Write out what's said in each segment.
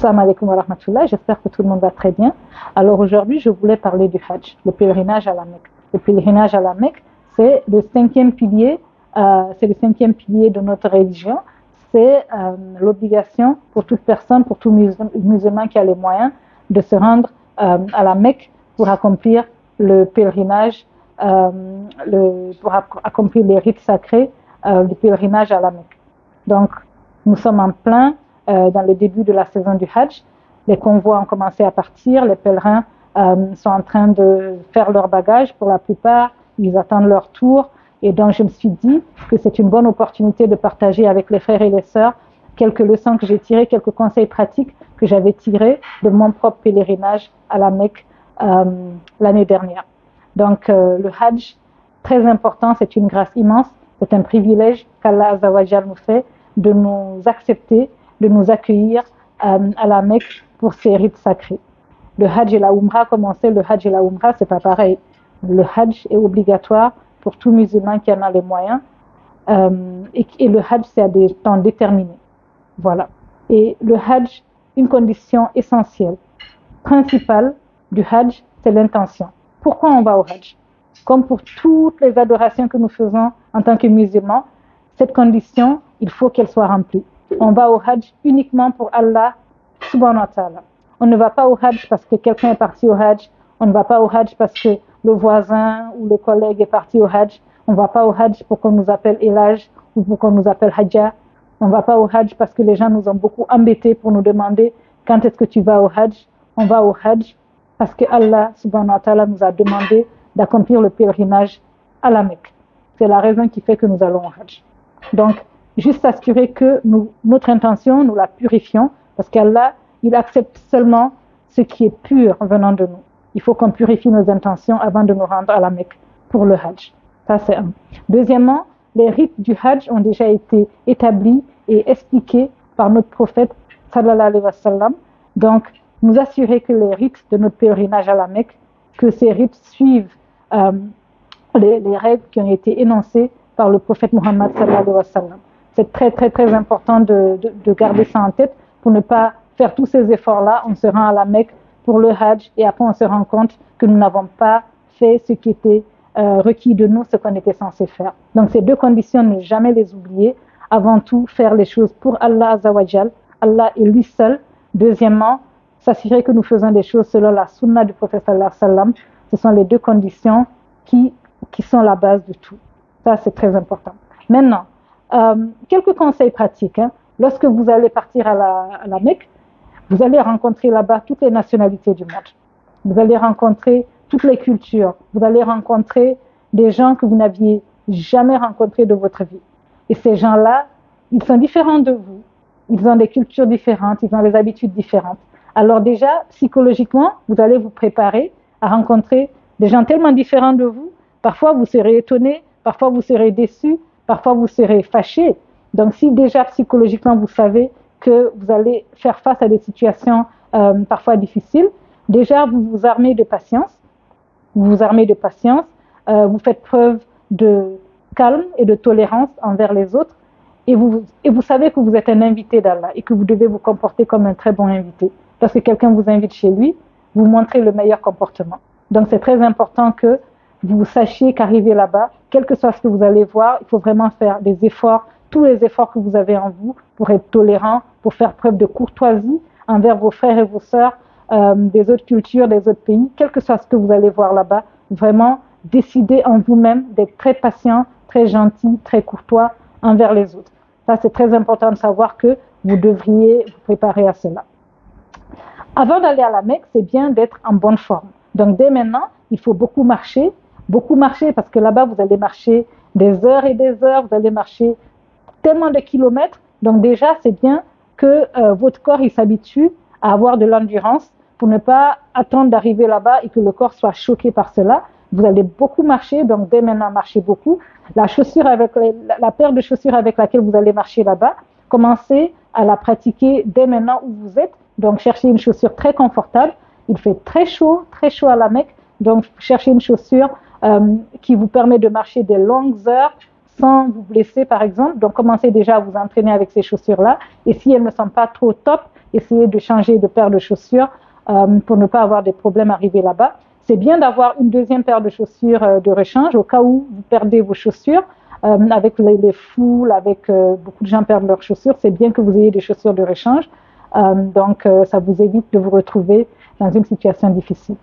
Assalamu alaikum wa rahmatullah, j'espère que tout le monde va très bien. Alors aujourd'hui, je voulais parler du Hajj, le pèlerinage à la Mecque. Le pèlerinage à la Mecque, c'est le cinquième pilier de notre religion. C'est l'obligation pour toute personne, pour tout musulman qui a les moyens de se rendre à la Mecque pour accomplir le pèlerinage, pour accomplir les rites sacrés du pèlerinage à la Mecque. Donc, nous sommes en plein dans le début de la saison du Hajj. Les convois ont commencé à partir, les pèlerins sont en train de faire leur bagage pour la plupart, ils attendent leur tour. Et donc, je me suis dit que c'est une bonne opportunité de partager avec les frères et les sœurs quelques leçons que j'ai tirées, quelques conseils pratiques que j'avais tirés de mon propre pèlerinage à la Mecque l'année dernière. Donc, le Hajj, très important, c'est une grâce immense, c'est un privilège qu'Allah Azza wa Jal nous fait de nous accepter, de nous accueillir à la Mecque pour ces rites sacrés. Le Hajj et la Umrah, comme on sait, le Hajj et la Umrah, c'est pas pareil. Le Hajj est obligatoire pour tout musulman qui en a les moyens. Et le Hajj, c'est à des temps déterminés. Voilà. Et le Hajj, une condition essentielle, principale du Hajj, c'est l'intention. Pourquoi on va au Hajj? Comme pour toutes les adorations que nous faisons en tant que musulmans, cette condition, il faut qu'elle soit remplie. On va au Hajj uniquement pour Allah subhanahu wa ta'ala. On ne va pas au Hajj parce que quelqu'un est parti au Hajj. On ne va pas au Hajj parce que le voisin ou le collègue est parti au Hajj. On ne va pas au Hajj pour qu'on nous appelle Elaj ou pour qu'on nous appelle Hajja. On ne va pas au Hajj parce que les gens nous ont beaucoup embêtés pour nous demander quand est-ce que tu vas au Hajj. On va au Hajj parce que Allah subhanahu wa ta'ala nous a demandé d'accomplir le pèlerinage à la Mecque. C'est la raison qui fait que nous allons au Hajj. Donc, juste s'assurer que notre intention, nous la purifions parce qu'Allah, il accepte seulement ce qui est pur venant de nous. Il faut qu'on purifie nos intentions avant de nous rendre à la Mecque pour le Hajj. Ça, c'est un. Deuxièmement, les rites du Hajj ont déjà été établis et expliqués par notre prophète sallallahu alayhi wa sallam. Donc, nous assurer que les rites de notre pèlerinage à la Mecque, que ces rites suivent les règles qui ont été énoncées par le prophète Muhammad sallallahu alayhi wa sallam. C'est très, très, très important de garder ça en tête pour ne pas faire tous ces efforts-là. On se rend à la Mecque pour le Hajj et après on se rend compte que nous n'avons pas fait ce qui était requis de nous, ce qu'on était censé faire. Donc ces deux conditions, ne jamais les oublier. Avant tout, faire les choses pour Allah Azza wa Jal, Allah est lui seul. Deuxièmement, s'assurer que nous faisons des choses selon la sunna du prophète sallallahu alayhi wa sallam. Ce sont les deux conditions qui sont la base de tout. Ça, c'est très important. Maintenant, quelques conseils pratiques. Lorsque vous allez partir à la Mecque, vous allez rencontrer là-bas toutes les nationalités du monde. Vous allez rencontrer toutes les cultures. Vous allez rencontrer des gens que vous n'aviez jamais rencontrés de votre vie. Et ces gens-là, ils sont différents de vous. Ils ont des cultures différentes, ils ont des habitudes différentes. Alors déjà, psychologiquement, vous allez vous préparer à rencontrer des gens tellement différents de vous. Parfois, vous serez étonné, parfois, vous serez déçu, parfois, vous serez fâché. Donc, si déjà psychologiquement, vous savez que vous allez faire face à des situations parfois difficiles, déjà, vous vous armez de patience. Vous faites preuve de calme et de tolérance envers les autres. Et vous savez que vous êtes un invité d'Allah et que vous devez vous comporter comme un très bon invité. Lorsque quelqu'un vous invite chez lui, vous montrez le meilleur comportement. Donc, c'est très important que vous sachiez qu'arriver là-bas, quel que soit ce que vous allez voir, il faut vraiment faire des efforts, tous les efforts que vous avez en vous pour être tolérant, pour faire preuve de courtoisie envers vos frères et vos sœurs des autres cultures, des autres pays, quel que soit ce que vous allez voir là-bas, vraiment décidez en vous-même d'être très patient, très gentil, très courtois envers les autres. Ça, c'est très important de savoir que vous devriez vous préparer à cela. Avant d'aller à la Mecque, c'est bien d'être en bonne forme. Donc, dès maintenant, il faut beaucoup marcher parce que là-bas, vous allez marcher des heures et des heures, vous allez marcher tellement de kilomètres. Donc, déjà, c'est bien que votre corps il s'habitue à avoir de l'endurance pour ne pas attendre d'arriver là-bas et que le corps soit choqué par cela. Vous allez beaucoup marcher, donc dès maintenant, marchez beaucoup. La paire de chaussures avec laquelle vous allez marcher là-bas, commencez à la pratiquer dès maintenant où vous êtes. Donc, cherchez une chaussure très confortable. Il fait très chaud à la Mecque. Donc, cherchez une chaussure qui vous permet de marcher des longues heures sans vous blesser, par exemple. Donc, commencez déjà à vous entraîner avec ces chaussures-là. Et si elles ne sont pas trop top, essayer de changer de paire de chaussures pour ne pas avoir des problèmes arrivés là-bas. C'est bien d'avoir une deuxième paire de chaussures de rechange au cas où vous perdez vos chaussures. Avec les foules, avec beaucoup de gens perdent leurs chaussures, c'est bien que vous ayez des chaussures de rechange. Donc, ça vous évite de vous retrouver dans une situation difficile.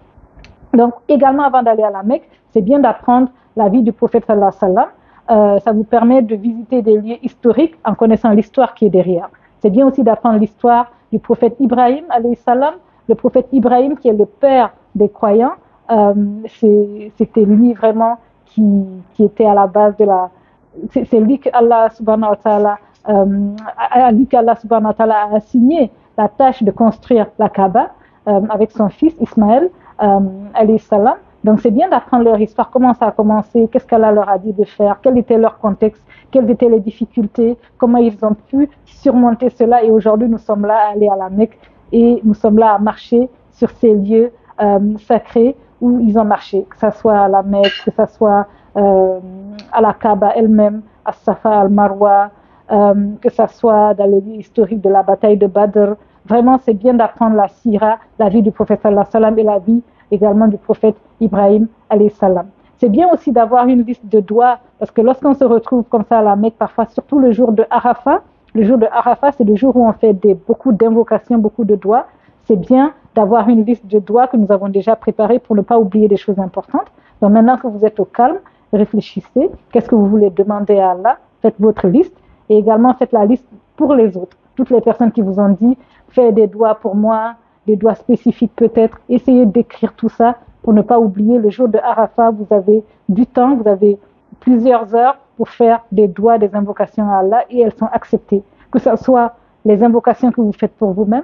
Donc, également, avant d'aller à la Mecque, c'est bien d'apprendre la vie du prophète sallallahu alayhi wa sallam. Ça vous permet de visiter des lieux historiques en connaissant l'histoire qui est derrière. C'est bien aussi d'apprendre l'histoire du prophète Ibrahim alayhi salam. Le prophète Ibrahim, qui est le père des croyants, c'était lui vraiment qui était à la base de la... C'est lui que Allah subhanahu wa ta'ala a assigné la tâche de construire la Kaaba avec son fils Ismaël alayhi salam. Donc c'est bien d'apprendre leur histoire, comment ça a commencé, qu'est-ce qu'Allah leur a dit de faire, quel était leur contexte, quelles étaient les difficultés, comment ils ont pu surmonter cela. Et aujourd'hui, nous sommes là à aller à la Mecque et nous sommes là à marcher sur ces lieux sacrés où ils ont marché, que ce soit à la Mecque, que ce soit à la Kaaba elle-même, à Safa, al-Marwa, que ce soit dans les lieux historiques de la bataille de Badr. Vraiment, c'est bien d'apprendre la sira, la vie du prophète sallallahu alayhi wa sallam et la vie également du prophète Ibrahim alayhi salam. C'est bien aussi d'avoir une liste de doigts, parce que lorsqu'on se retrouve comme ça à la Mecque, parfois, surtout le jour de Arafat, c'est le jour où on fait beaucoup d'invocations, beaucoup de doigts. C'est bien d'avoir une liste de doigts que nous avons déjà préparée pour ne pas oublier des choses importantes. Donc maintenant que vous êtes au calme, réfléchissez, qu'est-ce que vous voulez demander à Allah, faites votre liste et également faites la liste pour les autres. Toutes les personnes qui vous ont dit, faites des doigts pour moi, des doigts spécifiques peut-être, essayez d'écrire tout ça pour ne pas oublier. Le jour de Arafat, vous avez du temps, vous avez plusieurs heures pour faire des doigts, des invocations à Allah et elles sont acceptées. Que ce soit les invocations que vous faites pour vous-même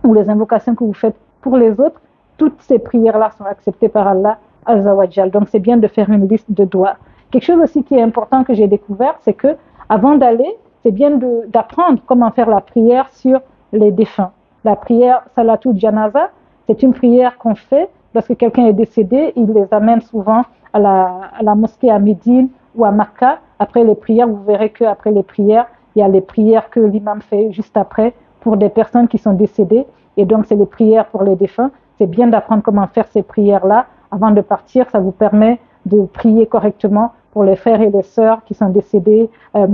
ou les invocations que vous faites pour les autres, toutes ces prières-là sont acceptées par Allah Azza wa Jal. Donc c'est bien de faire une liste de doigts. Quelque chose aussi qui est important que j'ai découvert, c'est que avant d'aller, c'est bien d'apprendre comment faire la prière sur les défunts. La prière Salatul Janaza, c'est une prière qu'on fait lorsque quelqu'un est décédé. Il les amène souvent à la mosquée à Médine ou à Makkah. Après les prières, vous verrez qu'après les prières, il y a les prières que l'imam fait juste après pour des personnes qui sont décédées. Et donc, c'est les prières pour les défunts. C'est bien d'apprendre comment faire ces prières-là avant de partir. Ça vous permet de prier correctement pour les frères et les sœurs qui sont décédés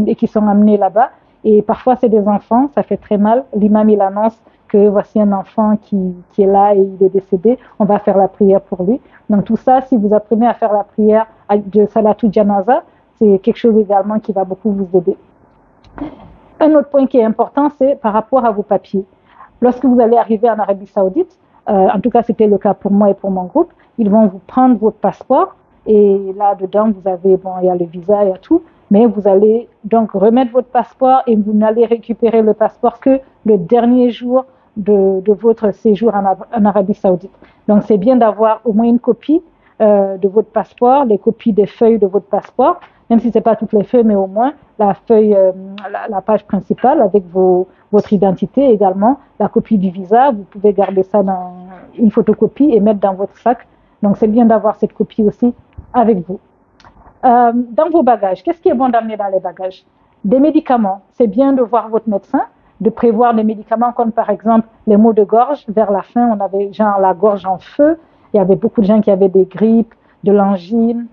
et qui sont amenés là-bas. Et parfois, c'est des enfants, ça fait très mal. L'imam, il annonce que voici un enfant qui est là et il est décédé. On va faire la prière pour lui. Donc tout ça, si vous apprenez à faire la prière de Salatul Janaza, c'est quelque chose également qui va beaucoup vous aider. Un autre point qui est important, c'est par rapport à vos papiers. Lorsque vous allez arriver en Arabie Saoudite, en tout cas c'était le cas pour moi et pour mon groupe, ils vont vous prendre votre passeport et là-dedans, vous avez, il y a le visa, il y a tout, mais vous allez donc remettre votre passeport et vous n'allez récupérer le passeport que le dernier jour de votre séjour en Arabie Saoudite. Donc c'est bien d'avoir au moins une copie de votre passeport, les copies des feuilles de votre passeport, même si ce n'est pas toutes les feuilles, mais au moins la feuille, la page principale avec votre identité également, la copie du visa, vous pouvez garder ça dans une photocopie et mettre dans votre sac. Donc c'est bien d'avoir cette copie aussi avec vous. Dans vos bagages, qu'est-ce qui est bon d'amener dans les bagages? Des médicaments, c'est bien de voir votre médecin, de prévoir des médicaments comme par exemple les maux de gorge. Vers la fin, on avait genre la gorge en feu, il y avait beaucoup de gens qui avaient des grippes, de l'angine,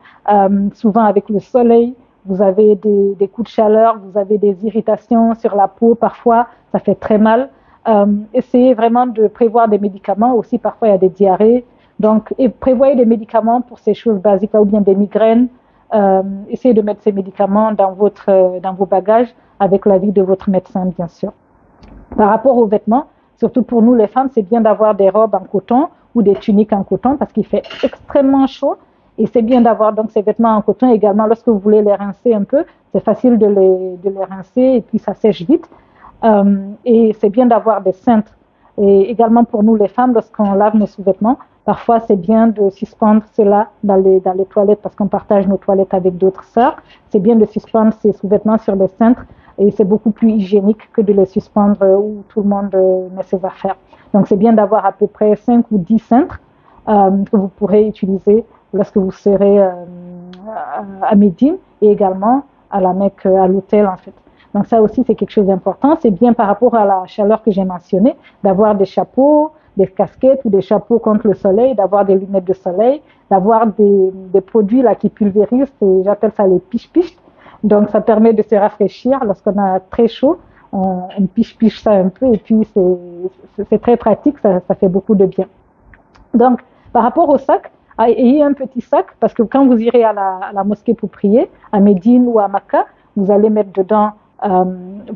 souvent avec le soleil, vous avez des coups de chaleur, vous avez des irritations sur la peau, parfois ça fait très mal. Essayez vraiment de prévoir des médicaments, aussi parfois il y a des diarrhées, donc prévoyez des médicaments pour ces choses basiques, ou bien des migraines. Essayez de mettre ces médicaments dans vos bagages avec l'avis de votre médecin, bien sûr. Par rapport aux vêtements, surtout pour nous les femmes, c'est bien d'avoir des robes en coton ou des tuniques en coton parce qu'il fait extrêmement chaud et c'est bien d'avoir donc ces vêtements en coton également lorsque vous voulez les rincer un peu, c'est facile de les rincer et puis ça sèche vite. Et c'est bien d'avoir des cintres. Et également pour nous les femmes, lorsqu'on lave nos sous-vêtements, parfois c'est bien de suspendre cela dans les toilettes parce qu'on partage nos toilettes avec d'autres sœurs. C'est bien de suspendre ces sous-vêtements sur des cintres et c'est beaucoup plus hygiénique que de les suspendre où tout le monde met ses affaires. Donc c'est bien d'avoir à peu près 5 ou 10 cintres que vous pourrez utiliser lorsque vous serez à Médine et également à la Mecque, à l'hôtel en fait. Donc ça aussi, c'est quelque chose d'important. C'est bien par rapport à la chaleur que j'ai mentionnée, d'avoir des chapeaux, des casquettes ou des chapeaux contre le soleil, d'avoir des lunettes de soleil, d'avoir des produits là qui pulvérisent, j'appelle ça les piche-piches. Donc ça permet de se rafraîchir lorsqu'on a très chaud. On piche ça un peu et puis c'est très pratique, ça fait beaucoup de bien. Donc par rapport au sac, ayez un petit sac parce que quand vous irez à la mosquée pour prier, à Médine ou à Mecca, vous allez mettre dedans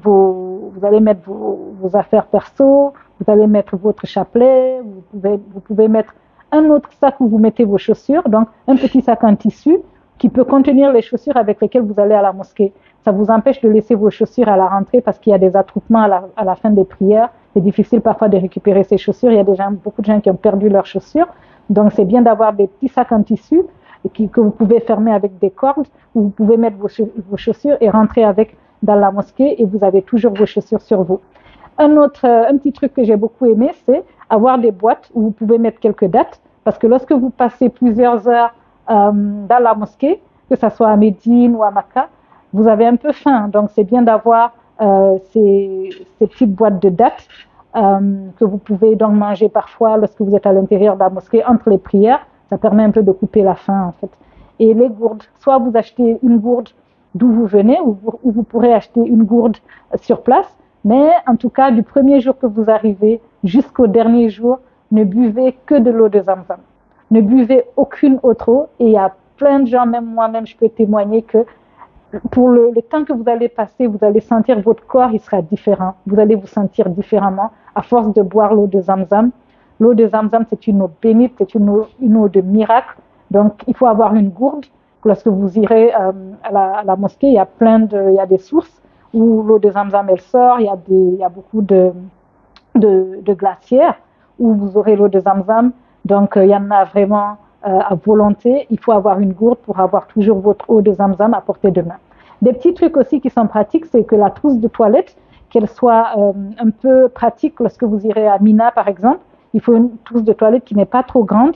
vous allez mettre vos affaires perso, vous allez mettre votre chapelet, vous pouvez mettre un autre sac où vous mettez vos chaussures, donc un petit sac en tissu qui peut contenir les chaussures avec lesquelles vous allez à la mosquée. Ça vous empêche de laisser vos chaussures à la rentrée parce qu'il y a des attroupements à la fin des prières. C'est difficile parfois de récupérer ces chaussures. Il y a beaucoup de gens qui ont perdu leurs chaussures. Donc c'est bien d'avoir des petits sacs en tissu que vous pouvez fermer avec des cordes, où vous pouvez mettre vos chaussures et rentrer avec dans la mosquée et vous avez toujours vos chaussures sur vous. Un petit truc que j'ai beaucoup aimé, c'est avoir des boîtes où vous pouvez mettre quelques dates parce que lorsque vous passez plusieurs heures dans la mosquée, que ce soit à Médine ou à Mecca, vous avez un peu faim. Donc c'est bien d'avoir ces petites boîtes de dates que vous pouvez donc manger parfois lorsque vous êtes à l'intérieur de la mosquée entre les prières. Ça permet un peu de couper la faim en fait. Et les gourdes, soit vous achetez une gourde d'où vous venez, ou vous pourrez acheter une gourde sur place. Mais en tout cas, du premier jour que vous arrivez jusqu'au dernier jour, ne buvez que de l'eau de Zamzam. Ne buvez aucune autre eau. Et il y a plein de gens, même moi-même, je peux témoigner que pour le temps que vous allez passer, vous allez sentir votre corps, il sera différent. Vous allez vous sentir différemment à force de boire l'eau de Zamzam. L'eau de Zamzam, c'est une eau bénite, c'est une eau de miracle. Donc, il faut avoir une gourde. Lorsque vous irez à la mosquée, il y a des sources où l'eau de Zamzam elle sort. Il y a beaucoup de glacières où vous aurez l'eau de Zamzam. Donc il y en a vraiment à volonté. Il faut avoir une gourde pour avoir toujours votre eau de Zamzam à portée de main. Des petits trucs aussi qui sont pratiques, c'est que la trousse de toilette, qu'elle soit un peu pratique lorsque vous irez à Mina par exemple. Il faut une trousse de toilette qui n'est pas trop grande,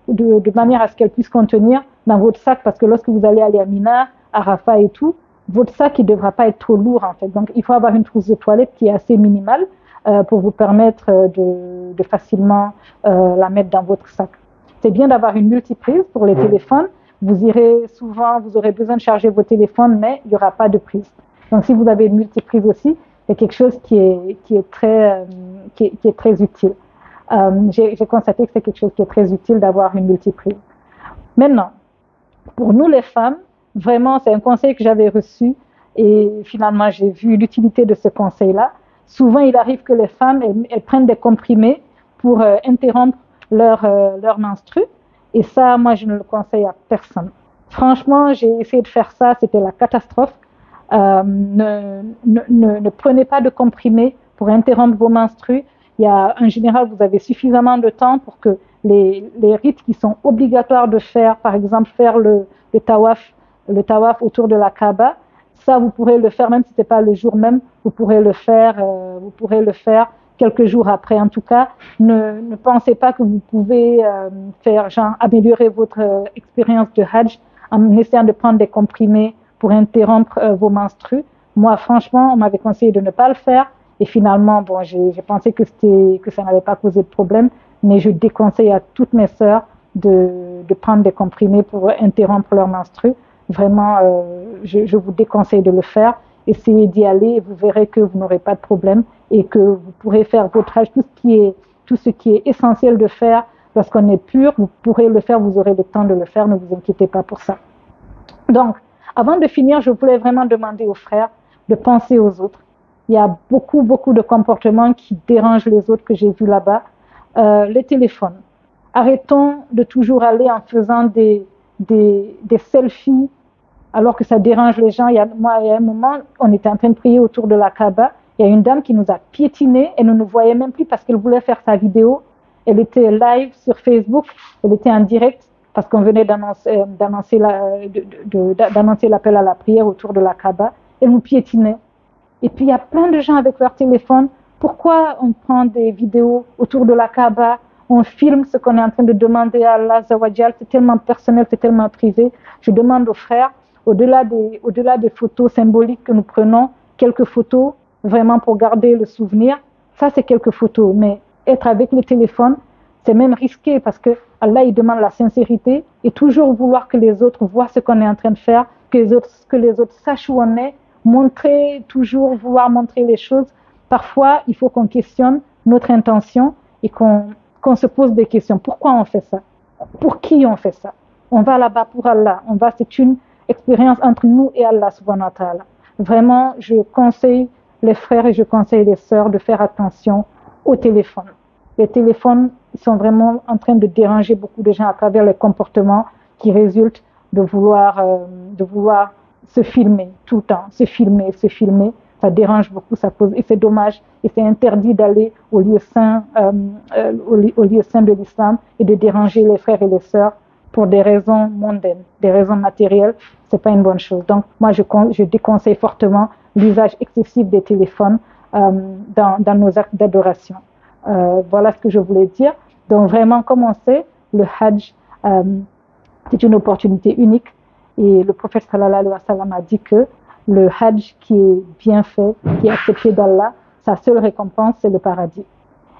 de manière à ce qu'elle puisse contenir dans votre sac, parce que lorsque vous allez aller à Mina, à Rafah et tout, votre sac il ne devra pas être trop lourd en fait. Donc il faut avoir une trousse de toilette qui est assez minimale pour vous permettre de facilement la mettre dans votre sac. C'est bien d'avoir une multiprise pour les téléphones. Vous irez souvent, vous aurez besoin de charger vos téléphones, mais il n'y aura pas de prise. Donc si vous avez une multiprise aussi, c'est quelque chose qui est très utile. J'ai constaté que c'est quelque chose qui est très utile d'avoir une multiprise. Maintenant, pour nous les femmes, vraiment, c'est un conseil que j'avais reçu et finalement, j'ai vu l'utilité de ce conseil-là. Souvent, il arrive que les femmes, elles prennent des comprimés pour interrompre leur menstru. Et ça, moi, je ne le conseille à personne. Franchement, j'ai essayé de faire ça, c'était la catastrophe. Ne prenez pas de comprimés pour interrompre vos menstrues. En général, vous avez suffisamment de temps pour que les rites qui sont obligatoires de faire, par exemple, faire le tawaf autour de la Kaaba, ça, vous pourrez le faire, même si ce n'est pas le jour même, vous pourrez le faire quelques jours après. En tout cas, ne pensez pas que vous pouvez améliorer votre expérience de Hajj en essayant de prendre des comprimés pour interrompre vos menstrues. Moi, franchement, on m'avait conseillé de ne pas le faire. Et finalement, bon, j'ai pensé que ça n'allait pas poser de problème, mais je déconseille à toutes mes sœurs de prendre des comprimés pour interrompre leur menstru. Vraiment, je vous déconseille de le faire. Essayez d'y aller et vous verrez que vous n'aurez pas de problème et que vous pourrez faire votre Hajj, tout ce qui est essentiel de faire lorsqu'on est pur, vous pourrez le faire, vous aurez le temps de le faire, ne vous inquiétez pas pour ça. Donc, avant de finir, je voulais vraiment demander aux frères de penser aux autres. Il y a beaucoup de comportements qui dérangent les autres que j'ai vus là-bas. Les téléphones. Arrêtons de toujours aller en faisant des selfies alors que ça dérange les gens. Il y a un moment, on était en train de prier autour de la Kaaba. Il y a une dame qui nous a piétinés et ne nous voyait même plus parce qu'elle voulait faire sa vidéo. Elle était live sur Facebook, elle était en direct parce qu'on venait d'annoncer l'appel à la prière autour de la Kaaba. Elle nous piétinait. Et puis il y a plein de gens avec leur téléphone. Pourquoi on prend des vidéos autour de la Kaaba? On filme ce qu'on est en train de demander à Allah Zawajal. C'est tellement personnel, c'est tellement privé. Je demande aux frères, au-delà des photos symboliques que nous prenons, quelques photos vraiment pour garder le souvenir, ça c'est quelques photos. Mais être avec le téléphone, c'est même risqué parce que Allah il demande la sincérité et toujours vouloir que les autres voient ce qu'on est en train de faire, que les autres sachent où on est, toujours vouloir montrer les choses. Parfois, il faut qu'on questionne notre intention et qu'on se pose des questions. Pourquoi on fait ça? Pour qui on fait ça? On va là-bas pour Allah. C'est une expérience entre nous et Allah subhanahu wa ta'ala. Vraiment, je conseille les frères et je conseille les sœurs de faire attention au téléphone. Les téléphones sont vraiment en train de déranger beaucoup de gens à travers les comportements qui résultent de vouloir se filmer tout le temps, se filmer. Ça dérange beaucoup, ça pose, et c'est dommage, et c'est interdit d'aller au lieu saint de l'islam et de déranger les frères et les sœurs pour des raisons mondaines, des raisons matérielles, c'est pas une bonne chose. Donc moi je déconseille fortement l'usage excessif des téléphones dans nos actes d'adoration. Voilà ce que je voulais dire. Donc vraiment, comme on sait, le Hajj, c'est une opportunité unique. Et le prophète sallallahu alayhi wa sallam a dit que le Hajj qui est bien fait, qui est accepté d'Allah, sa seule récompense, c'est le paradis.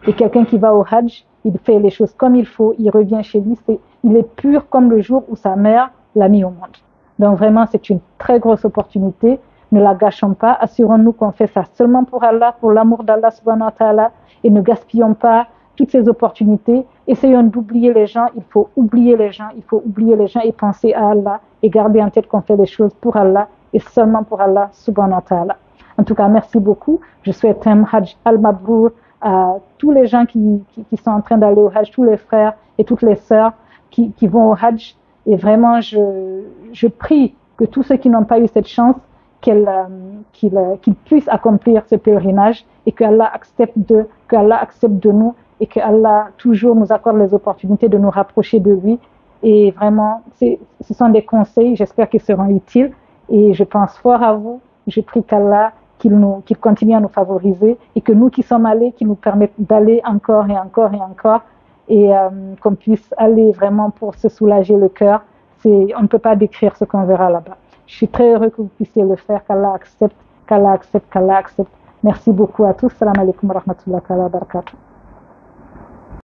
Et quelqu'un qui va au Hajj, il fait les choses comme il faut, il revient chez lui, il est pur comme le jour où sa mère l'a mis au monde. Donc vraiment, c'est une très grosse opportunité. Ne la gâchons pas. Assurons-nous qu'on fait ça seulement pour Allah, pour l'amour d'Allah subhanahu wa ta'ala, et ne gaspillons pas toutes ces opportunités. Essayons d'oublier les gens. Il faut oublier les gens et penser à Allah et garder en tête qu'on fait les choses pour Allah et seulement pour Allah subhanahu wa ta'ala. En tout cas, merci beaucoup. Je souhaite un Hajj al-Mabrour à tous les gens qui sont en train d'aller au Hajj, tous les frères et toutes les sœurs qui vont au Hajj. Et vraiment, je prie que tous ceux qui n'ont pas eu cette chance, qu'ils puissent accomplir ce pèlerinage et que Allah accepte de nous et que Allah toujours nous accorde les opportunités de nous rapprocher de lui. Et vraiment, ce sont des conseils, j'espère qu'ils seront utiles. Et je pense fort à vous. Je prie qu'Allah, qu'il continue à nous favoriser et que nous qui sommes allés, qu'il nous permette d'aller encore et encore et encore et qu'on puisse aller vraiment pour se soulager le cœur. On ne peut pas décrire ce qu'on verra là-bas. Je suis très heureux que vous puissiez le faire, qu'Allah accepte. Merci beaucoup à tous. Salam alaikum wa rahmatullahi wa barakatuh.